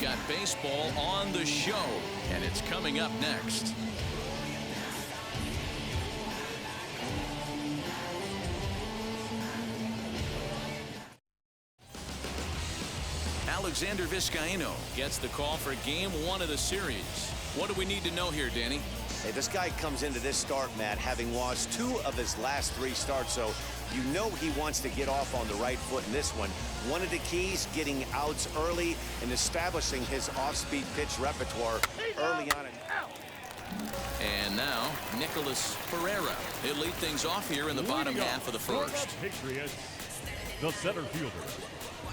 got baseball on the show, and it's coming up next. Alexander Vizcaíno gets the call for game 1 of the series. What do we need to know here, Danny? Hey, this guy comes into this start, Matt, having lost 2 of his last 3 starts, so you know he wants to get off on the right foot in this one. One of the keys, getting outs early and establishing his off-speed pitch repertoire early on. And now, Nicholas Pereira. He'll lead things off here in the bottom half of the first. Patriots, the center fielder,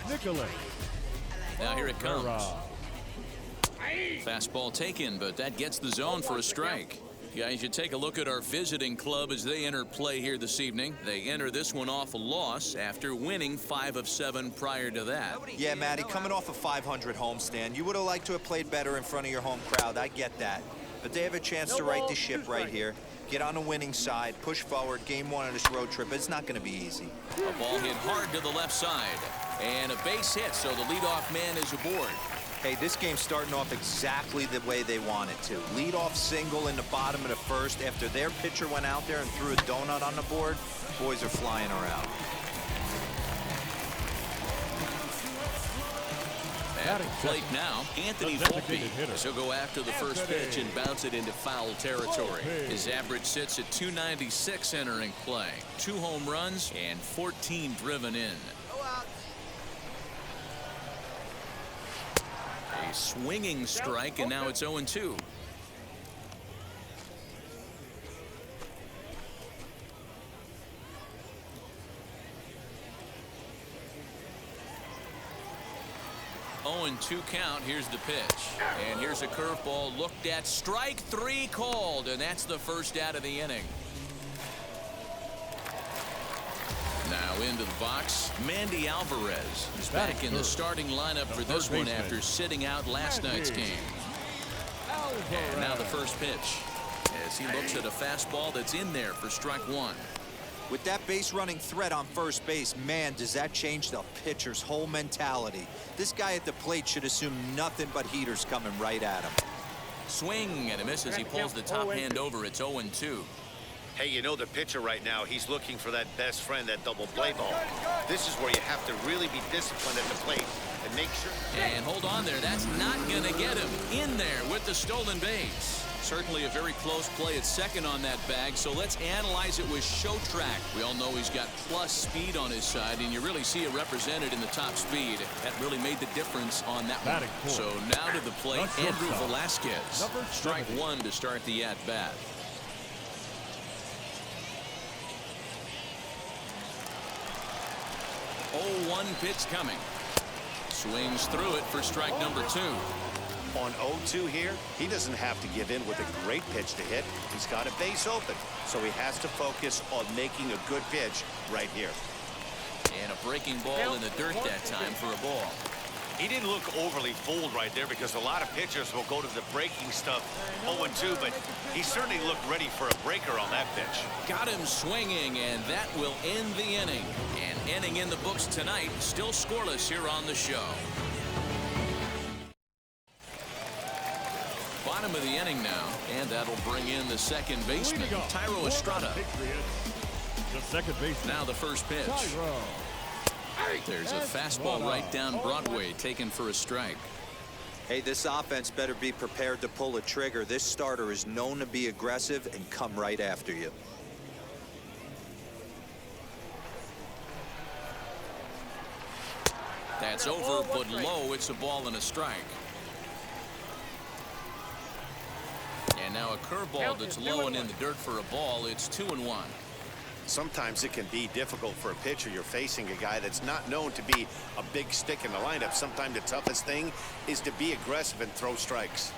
Nicholas. Now here it comes. Fastball taken, but that gets the zone for a strike. Guys, you take a look at our visiting club as they enter play here this evening. They enter this one off a loss after winning 5 of 7 prior to that. Yeah, Matty, coming off a 500 homestand, you would have liked to have played better in front of your home crowd. I get that. But they have a chance to right the ship right here. Get on the winning side, push forward. Game 1 of this road trip. It's not going to be easy. A ball hit hard to the left side. And a base hit, so the leadoff man is aboard. Hey, this game's starting off exactly the way they want it to. Leadoff single in the bottom of the first after their pitcher went out there and threw a donut on the board. Boys are flying around. At the plate now, Anthony Volpe. He'll go after the first pitch and bounce it into foul territory. His average sits at .296 entering play. 2 home runs and 14 driven in. A swinging strike, and now it's 0-2. Two count. Here's the pitch, and here's a curveball looked at. Strike 3 called, and that's the first out of the inning. Now into the box, Mandy Alvarez is back in the starting lineup for this one after sitting out last night's game. And now the first pitch as he looks at a fastball that's in there for strike 1. With that base running threat on first base, man, does that change the pitcher's whole mentality. This guy at the plate should assume nothing but heaters coming right at him. Swing and a miss as he pulls the top hand over. It's 0-2. Hey, you know the pitcher right now, he's looking for that best friend, that double play ball. This is where you have to really be disciplined at the plate and make sure. And hold on there. That's not going to get him in there with the stolen base. Certainly a very close play at second on that bag, so let's analyze it with show track. We all know he's got plus speed on his side, and you really see it represented in the top speed. That really made the difference on that one. So now to the plate, Andrew Velasquez. Strike 1 to start the at-bat. 0-1 pitch coming. Swings through it for strike number 2. On 0-2 here, he doesn't have to give in with a great pitch to hit. He's got a base open, so he has to focus on making a good pitch right here. And a breaking ball in the dirt that time for a ball. He didn't look overly fooled right there because a lot of pitchers will go to the breaking stuff 0-2, but he certainly looked ready for a breaker on that pitch. Got him swinging, and that will end the inning. And inning in the books tonight, still scoreless here on the show. Bottom of the inning now, and that'll bring in the second baseman, Thairo Estrada. The second baseman. Now the first pitch. There's a fastball right down Broadway taken for a strike. Hey, this offense better be prepared to pull a trigger. This starter is known to be aggressive and come right after you. That's over, but low. It's a ball and a strike. And now a curveball that's low and in the dirt for a ball. It's 2-1. Sometimes it can be difficult for a pitcher. You're facing a guy that's not known to be a big stick in the lineup. Sometimes the toughest thing is to be aggressive and throw strikes.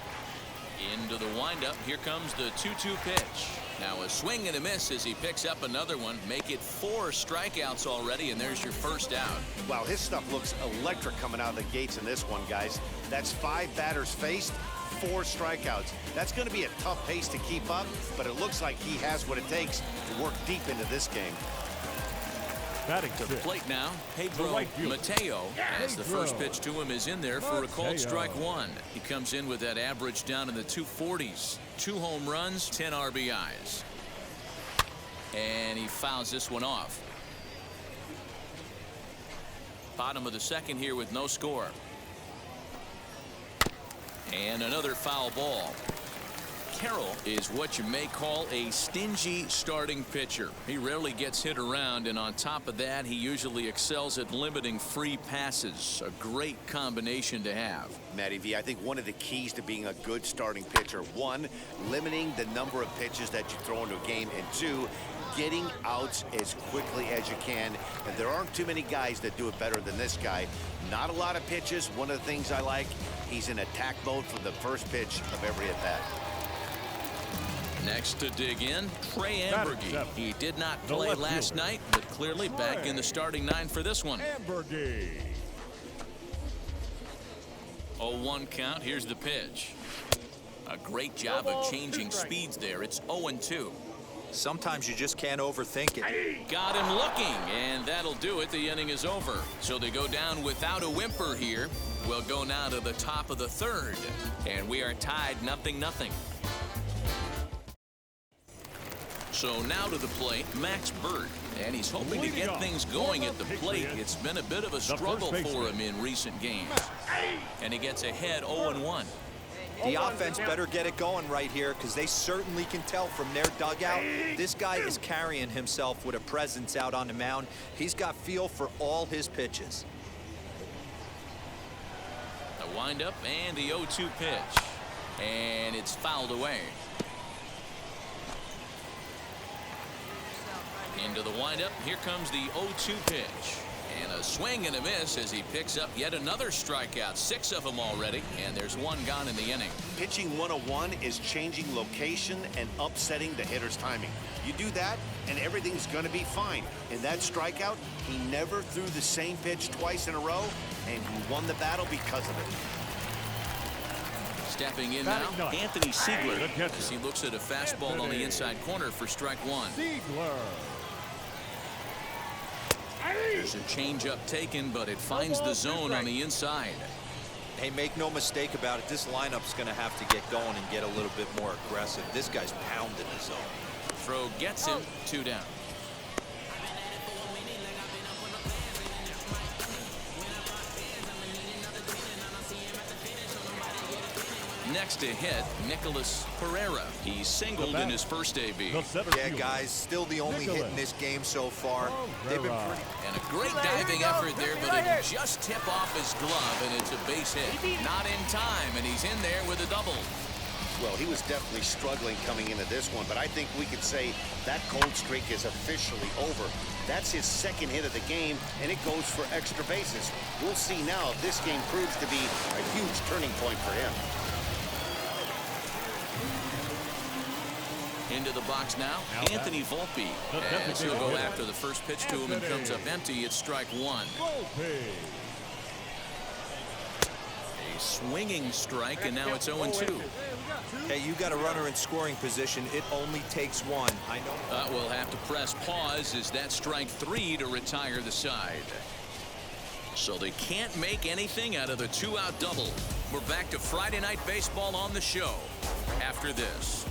Into the windup. Here comes the 2-2 pitch. Now a swing and a miss as he picks up another one. Make it 4 strikeouts already, and there's your first out. Wow, his stuff looks electric coming out of the gates in this one, guys. That's 5 batters faced, 4 strikeouts. That's going to be a tough pace to keep up, but it looks like he has what it takes to work deep into this game. Batting To the six. plate now, Pedro right fielder. Mateo, as the first Pedro pitch to him is in there for a called Mateo. strike one. He comes in with that average down in the 240s. 2 home runs, 10 RBIs. And he fouls this one off. Bottom of the second here with no score. And another foul ball. Carroll is what you may call a stingy starting pitcher. He rarely gets hit around, and on top of that, he usually excels at limiting free passes. A great combination to have. Matty V, I think one of the keys to being a good starting pitcher, one, limiting the number of pitches that you throw into a game, and two, getting outs as quickly as you can. And there aren't too many guys that do it better than this guy. Not a lot of pitches. One of the things I like, he's in attack mode from the first pitch of every at-bat. Next to dig in, Trey Batting Ambergy. seventh. He did not The play left last fielder. night, but clearly back in the starting 9 for this one. Ambergy. 0-1 count. Here's the pitch. A great job of changing speeds there. It's 0-2. Sometimes you just can't overthink it. Got him looking, and that'll do it. The inning is over. So they go down without a whimper here. We'll go now to the top of the third, and we are tied 0-0. So now to the plate, Max Bird, and he's hoping to get things going at the plate. It's been a bit of a struggle for him in recent games. And he gets ahead 0-1. The offense better get it going right here, because they certainly can tell from their dugout. This guy is carrying himself with a presence out on the mound. He's got feel for all his pitches. The windup and the 0-2 pitch. And it's fouled away. Into the windup. Here comes the 0-2 pitch. And a swing and a miss as he picks up yet another strikeout. 6 of them already, and there's 1 gone in the inning. Pitching 101 is changing location and upsetting the hitter's timing. You do that, and everything's going to be fine. In that strikeout, he never threw the same pitch twice in a row, and he won the battle because of it. Stepping in Batting now, ninth. Anthony Siegler, The catcher. as he looks at a fastball on the inside corner for strike 1. Siegler. There's a changeup taken, but it finds the zone on the inside. Hey, make no mistake about it. This lineup's going to have to get going and get a little bit more aggressive. This guy's pounding the zone. Throw gets him. 2 down. Next to hit, Nicholas Pereira. He singled in his first AB. The center Yeah, fielder. guys, still the only hit in this game so far. They've been Pereira. pretty... And a great diving effort there, but it just tip off his glove, and it's a base hit. Not in time, and he's in there with a double. Well, he was definitely struggling coming into this one, but I think we could say that cold streak is officially over. That's his second hit of the game, and it goes for extra bases. We'll see now if this game proves to be a huge turning point for him. Into the box now, Anthony Volpe. As he'll go after the first pitch to him and comes up empty. It's strike 1. A swinging strike, and now it's 0-2. Hey, you got a runner in scoring position. It only takes 1. I know. We'll have to press pause as that strike 3 to retire the side. So they can't make anything out of the 2-out double. We're back to Friday Night Baseball on the show after this.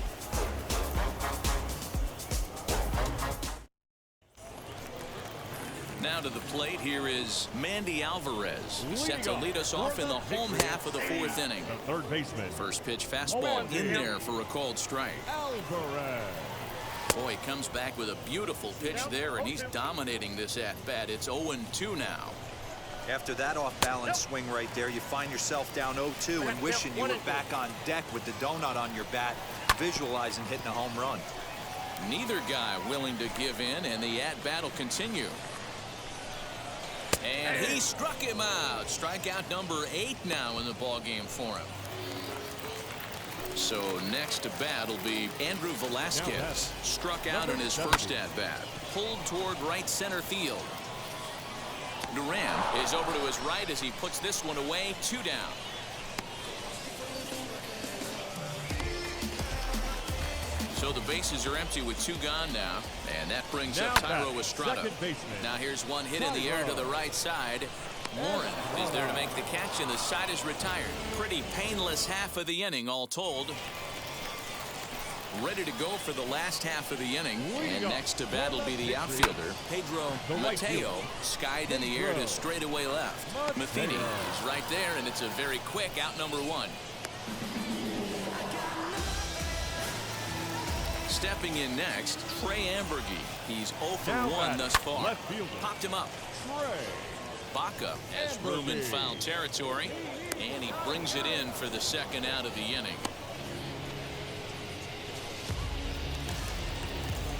Now to the plate, here is Mandy Alvarez. He's set to lead us off in the home half of the 4th inning. The third baseman. First pitch fastball in there for a called strike. Alvarez. Boy, he comes back with a beautiful pitch there, and he's dominating this at-bat. It's 0-2 now. After that off-balance swing right there, you find yourself down 0-2 and wishing you were back on deck with the donut on your bat, visualizing hitting a home run. Neither guy willing to give in, and the at-bat will continue. And he struck him out. Strikeout number 8 now in the ballgame for him. So next to bat will be Andrew Velasquez. Struck out in his first at-bat. Pulled toward right center field. Duran is over to his right as he puts this one away. 2 down. So the bases are empty with 2 gone now. And that brings Now up Thairo Estrada. second baseman. Now here's one hit in the air to the right side. Warren is there to make the catch, and the side is retired. Pretty painless half of the inning, all told. Ready to go for the last half of the inning. And next to bat will be the outfielder, Pedro Mateo. Skied in the air to straightaway left. Matheny is right there, and it's a very quick out number 1. Stepping in next, Trey Amberge. He's 0 for 1 thus far. Popped him up. Baca has room in foul territory, and he brings it in for the second out of the inning.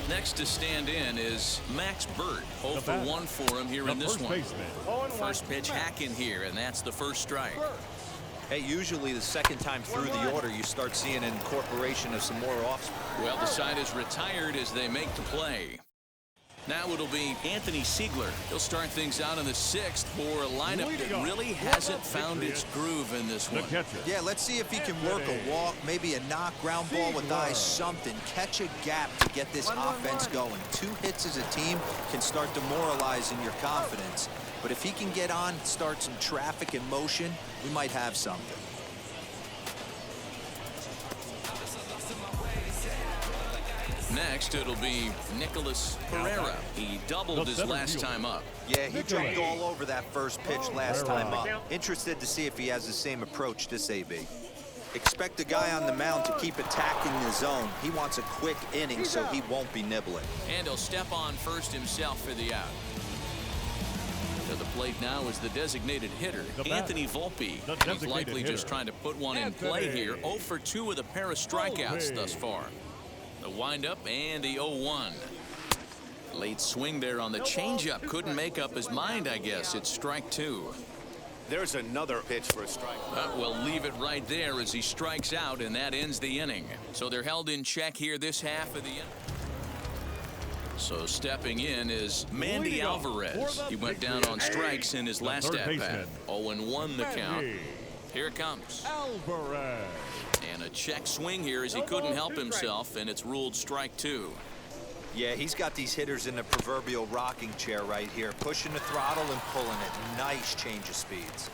Next to stand in is Max Burt. 0 for 1 for him here in this one. First pitch hack in here, and that's the first strike. Hey, usually the second time through the order, you start seeing an incorporation of some more offs. Well, the side is retired as they make the play. Now it'll be Anthony Siegler. He'll start things out in the 6th for a lineup that really hasn't found its groove in this one. Yeah, let's see if he can work a walk, maybe a knock, ground ball with eyes, something. Catch a gap to get this offense going. 2 hits as a team can start demoralizing your confidence. But if he can get on, start some traffic in motion, we might have something. Next, it'll be Nicholas Pereira. He doubled his last time up. Yeah, he jumped all over that first pitch last time up. Interested to see if he has the same approach this AB. Expect the guy on the mound to keep attacking the zone. He wants a quick inning, so he won't be nibbling. And he'll step on first himself for the out. To the plate now is the designated hitter, Anthony Volpe. He's likely just trying to put one in play here. 0 for 2 with a pair of strikeouts thus far. The windup and the 0-1. Late swing there on the changeup. Couldn't make up his mind, I guess. It's strike 2. There's another pitch for a strike. We'll leave it right there as he strikes out, and that ends the inning. So they're held in check here this half of the inning. So stepping in is Mandy Alvarez. He went down on strikes in his last at-bat. 0-1 the count. Here it comes. Alvarez. And a check swing here as he couldn't help himself, and it's ruled strike 2. Yeah, he's got these hitters in the proverbial rocking chair right here, pushing the throttle and pulling it. Nice change of speeds.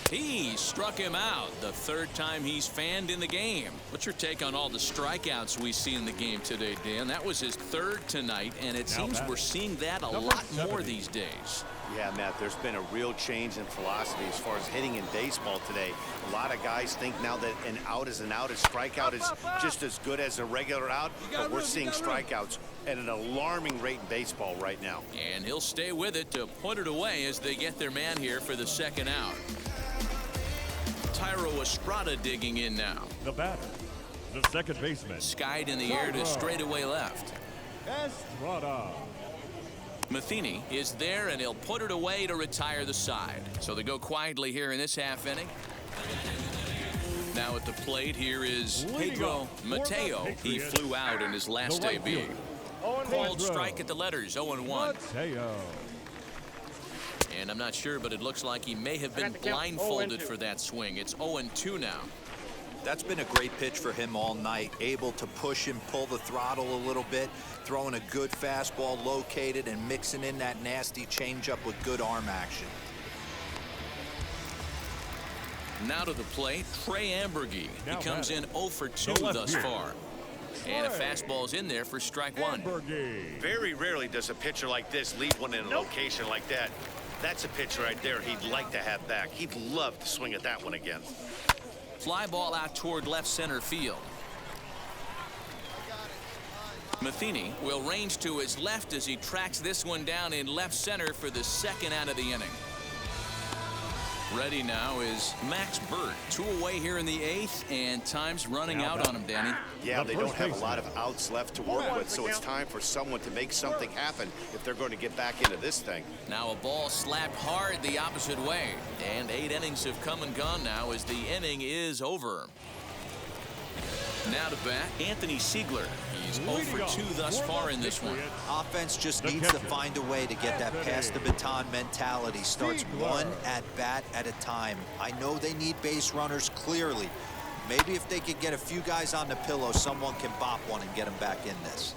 He struck him out the 3rd time he's fanned in the game. What's your take on all the strikeouts we see in the game today, Dan? That was his 3rd tonight, and it seems we're seeing that a lot more these days. Yeah, Matt, there's been a real change in philosophy as far as hitting in baseball today. A lot of guys think now that an out is an out, a strikeout is just as good as a regular out, but we're seeing strikeouts at an alarming rate in baseball right now. And he'll stay with it to put it away as they get their man here for the second out. Thairo Estrada digging in now. The batter, the second baseman. Skied in the air to straightaway left. Estrada. Matheny is there, and he'll put it away to retire the side. So they go quietly here in this half inning. Now at the plate here is Pedro Mateo. He flew out in his last AB. Called strike at the letters, 0-1. And I'm not sure, but it looks like he may have been blindfolded for that swing. It's 0-2 now. That's been a great pitch for him all night. Able to push and pull the throttle a little bit, throwing a good fastball located and mixing in that nasty changeup with good arm action. Now to the plate, Trey Amberge. He comes in 0 for 2 thus far. And a fastball's in there for strike 1. Very rarely does a pitcher like this leave one in a location like that. That's a pitch right there he'd like to have back. He'd love to swing at that one again. Fly ball out toward left center field. Matheny will range to his left as he tracks this one down in left center for the second out of the inning. Ready now is Max Burt. 2 away here in the 8th, and time's running out on him, Danny. Yeah, they don't have a lot of outs left to work with, so it's time for someone to make something happen if they're going to get back into this thing. Now a ball slapped hard the opposite way, and 8 innings have come and gone now as the inning is over. Now to bat, Anthony Siegler. He's 0 for 2 thus far in this one. Offense just needs to find a way to get that pass the baton mentality. Starts one at bat at a time. I know they need base runners clearly, Maybe if they could get a few guys on the pillow, someone can bop one and get him back in this.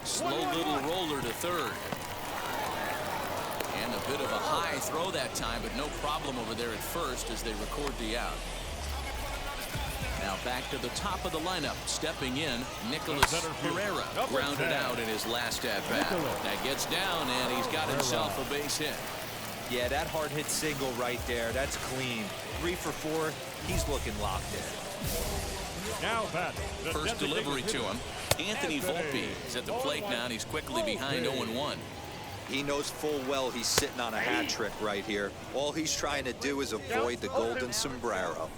Slow little roller to third. And a bit of a high throw that time, but no problem over there at first as they record the out. Now back to the top of the lineup. Stepping in, Nicholas Pereira grounded out in his last at-bat. That gets down, and he's got himself a base hit. Yeah, that hard hit single right there. That's clean. 3 for 4. He's looking locked in. Now batting. First delivery to him. Anthony Volpe is at the plate now, and he's quickly behind 0-1. He knows full well he's sitting on a hat trick right here. All he's trying to do is avoid the golden sombrero.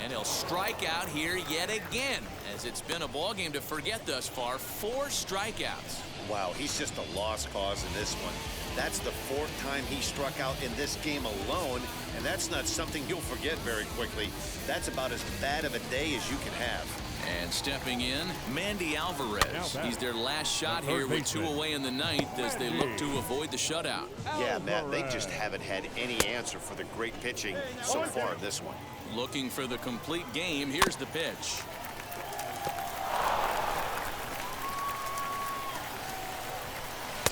And he'll strike out here yet again, as it's been a ball game to forget thus far. 4 strikeouts. Wow, he's just a lost cause in this one. That's the 4th time he struck out in this game alone, and that's not something you'll forget very quickly. That's about as bad of a day as you can have. And stepping in, Mandy Alvarez. He's their last shot here with 2 away in the 9th as they look to avoid the shutout. Yeah, Matt, they just haven't had any answer for the great pitching so far in this one. Looking for the complete game. Here's the pitch.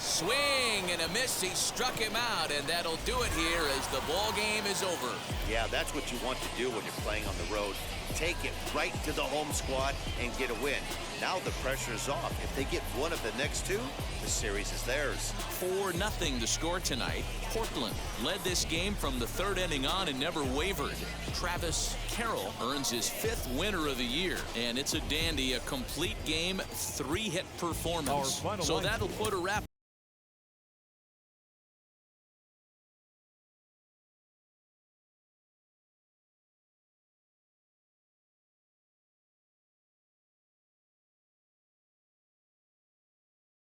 Swing and a miss. He struck him out, and that'll do it here as the ball game is over. Yeah, that's what you want to do when you're playing on the road. Take it right to the home squad and get a win. Now the pressure is off. If they get one of the next 2, the series is theirs. 4-0 to score tonight. Portland led this game from the 3rd inning on and never wavered. Travis Carroll earns his 5th winner of the year, and it's a dandy, a complete game, 3-hit performance. So that'll put a wrap